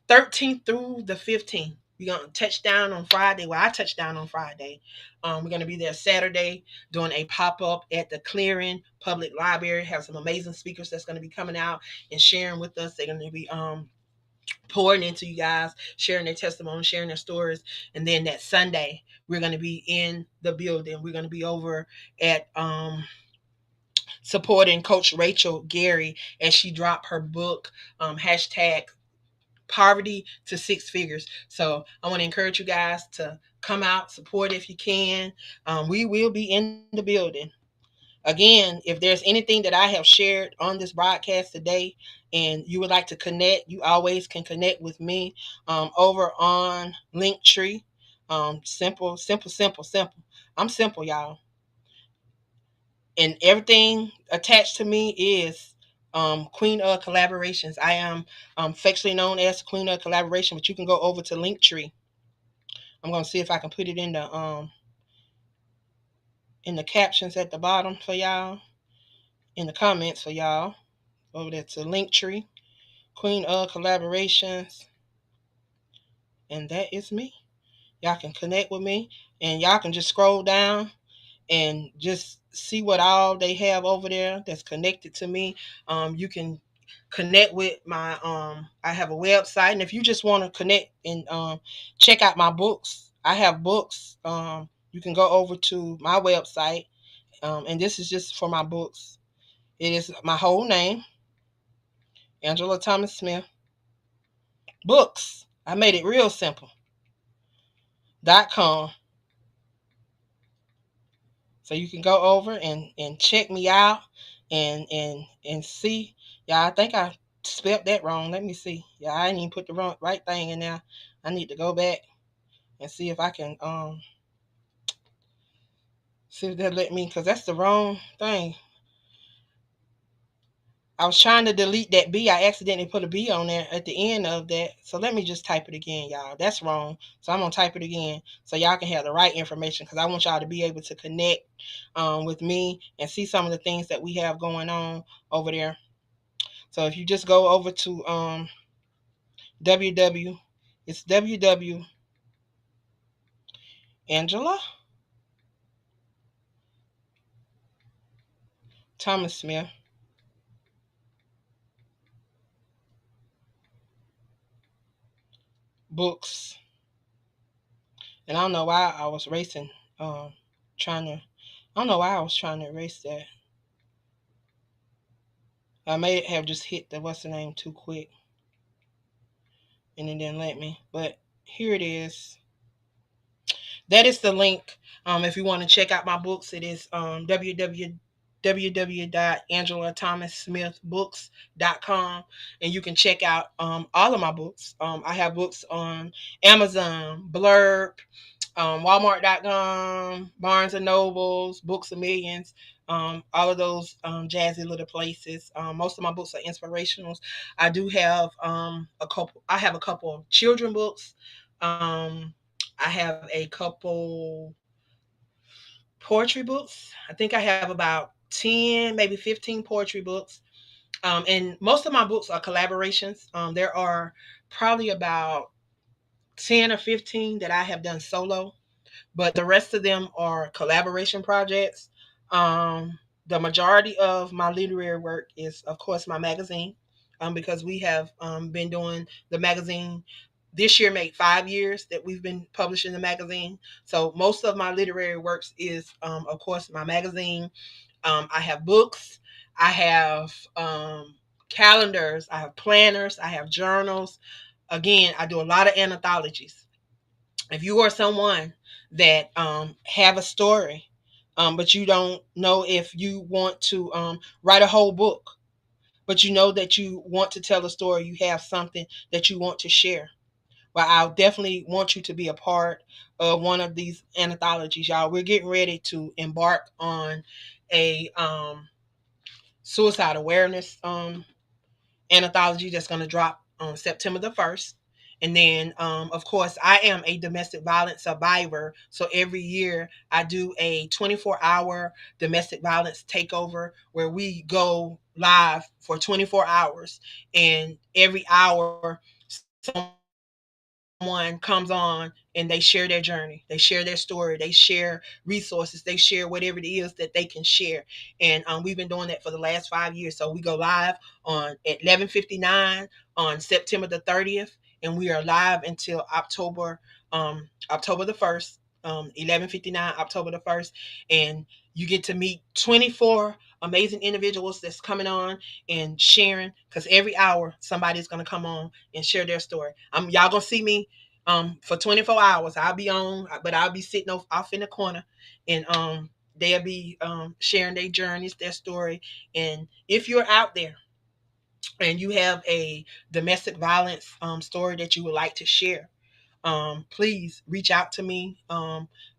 [SPEAKER 2] 13th through the 15th. We're going to touch down on Friday. Well, I touched down on Friday. We're going to be there Saturday doing a pop-up at the Clearing Public Library. Have some amazing speakers that's going to be coming out and sharing with us. They're going to be pouring into you guys, sharing their testimony, sharing their stories. And then that Sunday, we're going to be in the building. We're going to be over at supporting Coach Rachel Gary as she dropped her book, hashtag Poverty to Six Figures. So I want to encourage you guys to come out, support if you can. We will be in the building. Again, if there's anything that I have shared on this broadcast today and you would like to connect, you always can connect with me over on Linktree. Simple, simple, simple, simple. I'm simple, y'all. And everything attached to me is Queen of Collaborations. I am affectionately known as Queen of Collaboration, but you can go over to Linktree. I'm going to see if I can put it in the captions at the bottom for y'all, in the comments for y'all. Over there to Linktree, Queen of Collaborations, and that is me. Y'all can connect with me, and y'all can just scroll down and just see what all they have over there that's connected to me. You can connect with my I have a website, and if you just want to connect and check out my books, I have books. You can go over to my website, and this is just for my books. It is my whole name, Angela Thomas Smith Books. I made it real simple. .com. So you can go over and check me out and see. Yeah, I think I spelled that wrong. Let me see. Yeah, I didn't even put the right thing in there. I need to go back and see if I can see if they'll let me, because that's the wrong thing. I was trying to delete that B. I accidentally put a B on there at the end of that. So let me just type it again, y'all. That's wrong. So I'm going to type it again so y'all can have the right information, because I want y'all to be able to connect with me and see some of the things that we have going on over there. So if you just go over to www, it's www Angela Thomas Smith Books And I don't know why I was racing, trying to. I don't know why I was trying to erase that. I may have just hit the what's the name too quick, and it didn't let me. But here it is. That is the link. If you want to check out my books, it is www.angelathomassmithbooks.com, and you can check out all of my books. I have books on Amazon, Blurb, Walmart.com, Barnes and Nobles, Books of Millions, all of those jazzy little places. Most of my books are inspirationals. I do have a couple. I have a couple of children books. I have a couple poetry books. I think I have about 10, maybe 15 poetry books. And most of my books are collaborations. There are probably about 10 or 15 that I have done solo, but the rest of them are collaboration projects. Um, the majority of my literary work is, of course, my magazine, because we have been doing the magazine. This year made 5 years that we've been publishing the magazine. So most of my literary works is, of course, my magazine. I have books. I have calendars. I have planners. I have journals. Again, I do a lot of anthologies. If you are someone that have a story, but you don't know if you want to write a whole book, but you know that you want to tell a story, you have something that you want to share, well, I'll definitely want you to be a part of one of these anthologies, y'all. We're getting ready to embark on a suicide awareness anthology that's going to drop on September the 1st. And then, of course, I am a domestic violence survivor. So every year I do a 24-hour domestic violence takeover where we go live for 24 hours. And every hour, someone comes on and they share their journey. They share their story. They share resources. They share whatever it is that they can share. And we've been doing that for the last 5 years. So we go live on at 11:59 on September the 30th, and we are live until October the 1st, 11:59 October the 1st, and you get to meet 24 amazing individuals that's coming on and sharing, because every hour somebody's going to come on and share their story. Y'all gonna see me for 24 hours. I'll be on, but I'll be sitting off in the corner, and they'll be sharing their journeys, their story. And if you're out there and you have a domestic violence story that you would like to share, please reach out to me.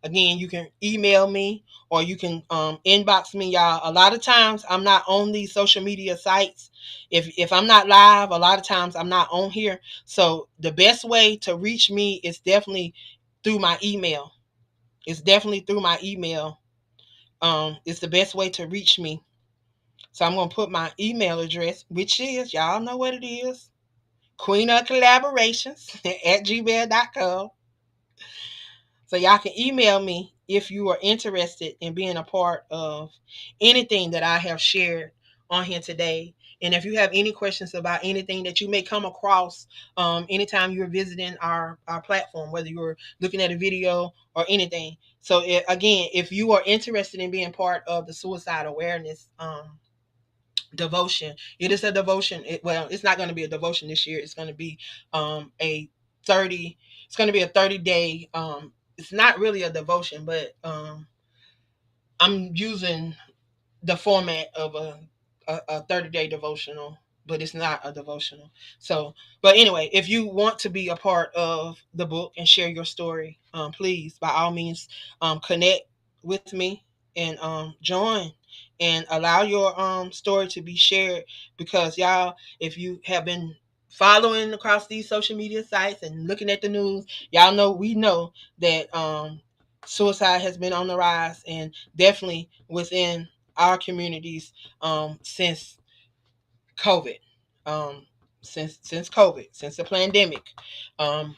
[SPEAKER 2] Again, you can email me or you can inbox me, y'all. A lot of times I'm not on these social media sites. If I'm not live, a lot of times I'm not on here. So the best way to reach me is definitely through my email. It's definitely through my email. It's the best way to reach me. So I'm gonna put my email address, which is, y'all know what it is, Queen of Collaborations at gmail.com. So y'all can email me if you are interested in being a part of anything that I have shared on here today. And if you have any questions about anything that you may come across anytime you're visiting our platform, whether you're looking at a video or anything. So again, if you are interested in being part of the suicide awareness devotion, it is a devotion. Well, it's not going to be a devotion this year. It's going to be a 30. It's going to be a 30-day. It's not really a devotion, but I'm using the format of a 30-day devotional, but it's not a devotional. So, but anyway, if you want to be a part of the book and share your story, please, by all means, connect with me and join and allow your story to be shared, because y'all, if you have been following across these social media sites and looking at the news, y'all know we know that suicide has been on the rise, and definitely within our communities since COVID. Um, since COVID, since the pandemic,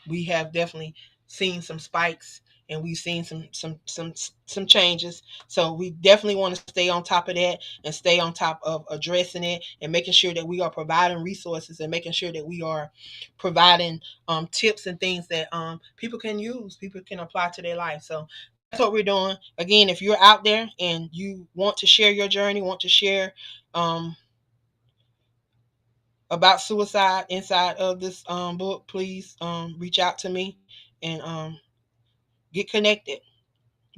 [SPEAKER 2] we have definitely seen some spikes and we've seen some changes. So we definitely want to stay on top of that and stay on top of addressing it and making sure that we are providing resources and making sure that we are providing tips and things that people can use, people can apply to their life. So that's what we're doing. Again, if you're out there and you want to share your journey, want to share um, about suicide inside of this book, please reach out to me and get connected.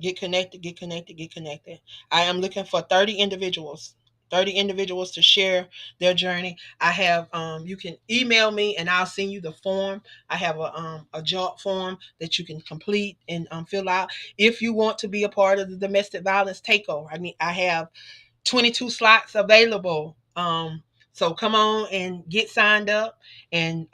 [SPEAKER 2] Get connected, get connected, get connected. I am looking for 30 individuals. 30 individuals to share their journey. I have you can email me and I'll send you the form. I have a job form that you can complete and fill out if you want to be a part of the domestic violence takeover. I have 22 slots available. So come on and get signed up and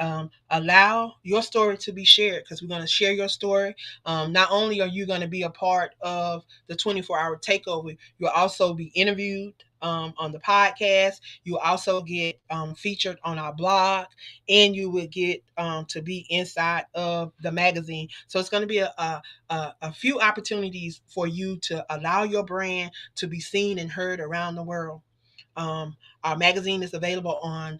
[SPEAKER 2] allow your story to be shared because we're going to share your story. Not only are you going to be a part of the 24-hour takeover, you'll also be interviewed on the podcast. You'll also get featured on our blog, and you will get to be inside of the magazine. So it's going to be a few opportunities for you to allow your brand to be seen and heard around the world. Our magazine is available on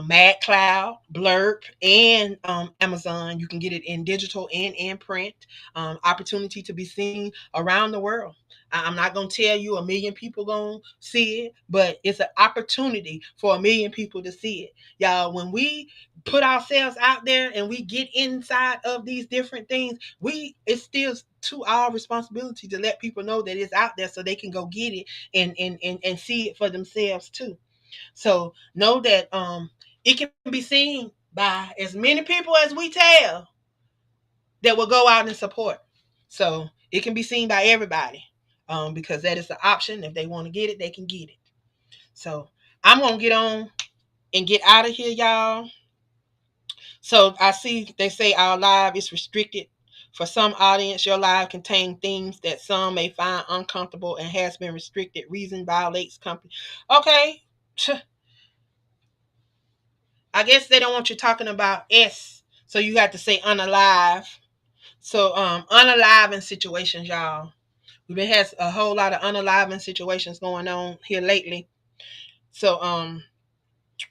[SPEAKER 2] Mad Cloud, Blurb, and Amazon. You can get it in digital and in print. Opportunity to be seen around the world. I'm not going to tell you a million people going to see it, but it's an opportunity for a million people to see it. Y'all, when we put ourselves out there and we get inside of these different things, it's still to our responsibility to let people know that it's out there so they can go get it and see it for themselves too. So know that it can be seen by as many people as we tell that will go out and support. So it can be seen by everybody because that is the option. If they want to get it, they can get it. So I'm gonna get on and get out of here, y'all. So I see they say our live is restricted. For some audience, your live contains themes that some may find uncomfortable and has been restricted. Reason violates company. Okay. I guess they don't want you talking about S. So you have to say unalive. So unaliving situations, y'all. We've been had a whole lot of unaliving situations going on here lately. So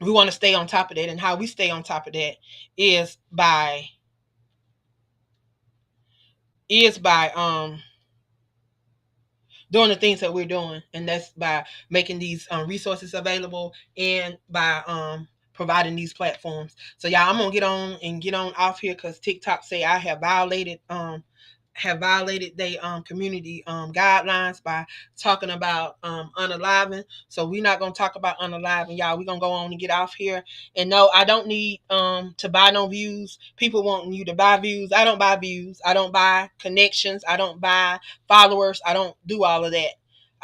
[SPEAKER 2] we want to stay on top of that. And how we stay on top of that is by doing the things that we're doing, and that's by making these resources available and by providing these platforms. So y'all, I'm gonna get on off here because TikTok say I have violated their community guidelines by talking about unaliving. So we're not gonna talk about unaliving, y'all. We're gonna go on and get off here. And no, I don't need to buy no views. People wanting you to buy views. I don't buy views. I don't buy connections. I don't buy followers. I don't do all of that.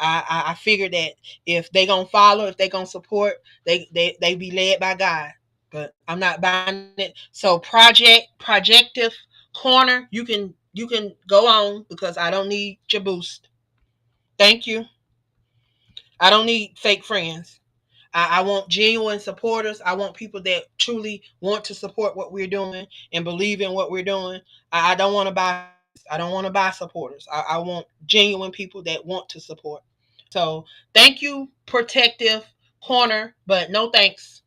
[SPEAKER 2] I figure that if they gonna follow, if they gonna support, they be led by God. But I'm not buying it. So projective corner, you can go on because I don't need your boost. Thank you. I don't need fake friends. I want genuine supporters. I want people that truly want to support what we're doing and believe in what we're doing. I don't want to buy. I don't want to buy supporters. I want genuine people that want to support. So thank you, protective corner, but no thanks.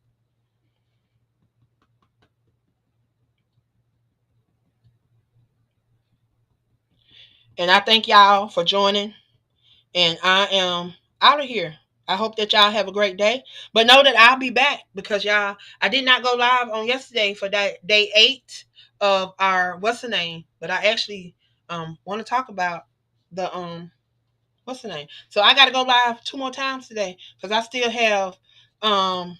[SPEAKER 2] And I thank y'all for joining. And I am out of here. I hope that y'all have a great day. But know that I'll be back because y'all, I did not go live on yesterday for that day 8 of our what's the name, but I actually want to talk about the what's the name. So I got to go live 2 more times today because I still have um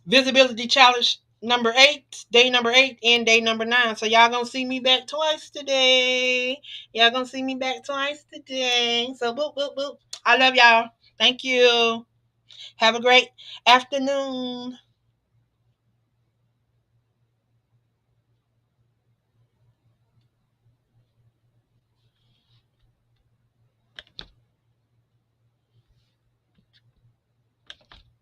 [SPEAKER 2] visibility challenge number 8, day number 8, and day number 9. So y'all gonna see me back twice today. Y'all gonna see me back twice today. So boop boop boop. I love y'all. Thank you. Have a great afternoon.